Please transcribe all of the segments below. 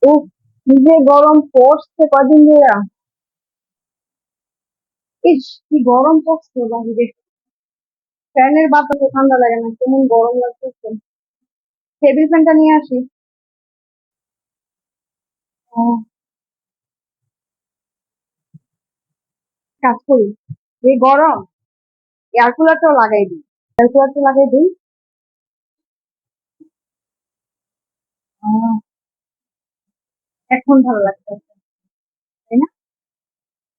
উফ, কি যে গরম পড়ছে কদিন ধরে। ইস, কি গরম পড়ছে বাহিরে। ফ্যানের বাতাসে ঠান্ডা লাগে না, কেমন গরম লাগতেছে। টেবিল ফ্যানটা নিয়ে আসি। ও, কাজ করি। এই গরম, এয়ার কুলারটাও লাগাই দিই। এয়ার কুলারটা লাগাই দিই। আহ, এখন ভালো লাগতেছে, তাই না?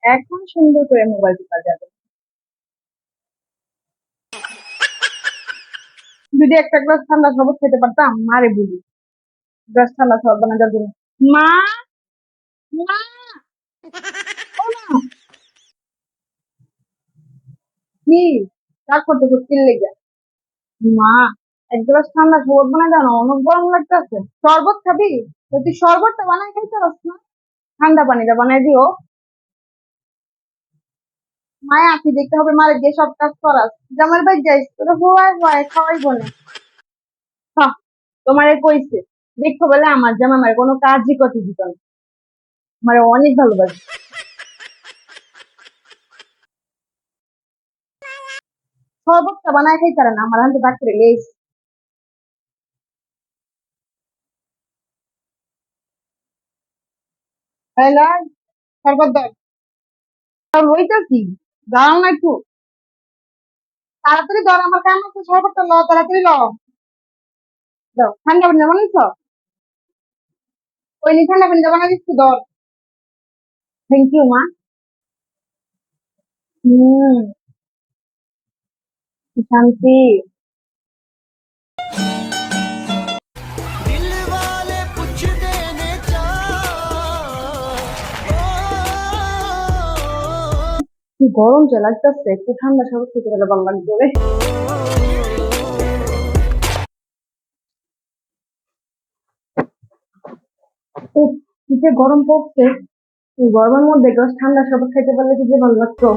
এখন সুন্দর করে মোবাইল টিপা যাবে। যদি একটা গ্লাস ঠান্ডা শরবত খেতে পারতাম, মারে বলি গ্লাস ঠান্ডা শরবত বানানোর জন্য। মা, মা, ও মা, কি কাজ করতেছো কি লেগে? মা, এক গ্লাস ঠান্ডা শরবত বানাই দাও না, অনেক গরম লাগতেছে। শরবত খাবি? তো তুই শরবতটা বানাই খাইতে পারস না? ঠান্ডা পানিটা বানাই দিও। মায় আছি দেখতে হবে, মারে দিয়ে সব কাজ করাস। জামার ভাই যাইস তোরা হওয়াই হয় খাওয়াই বনে। হ্যাঁ, তোমারে কইছে দেখো বলে আমার জামা আমার কোনো কাজই করতে দিত না। আমার অনেক ভালোবাসে। শরবতটা বানাই খাইতে পারে না, আমার হাতে ডাক করে লেস। তাই না? শরবত দাও। লইতাছি, দাঁড়াও না একটু। তাড়াতাড়ি ধর, আমার কাম আছে, শরবতটা ল তাড়াতাড়ি ল। দাও, ঠান্ডা পানি বানাইছ? ওই নি ঠান্ডা পানি বানাই দিচ্ছি, ধর। থ্যাংক ইউ মা। হুম, কি শান্তি। दिल वाले पूछते ने কি গরম যে লাগতেছে, একটু ঠান্ডা শরবত খেতে গেলে ভালো লাগবে রে। উফ, কি যে গরম পড়ছে। এই গরমের মধ্যে গ্লাস ঠান্ডা শরবত খাইতে পারলে কি যে ভালো লাগতো।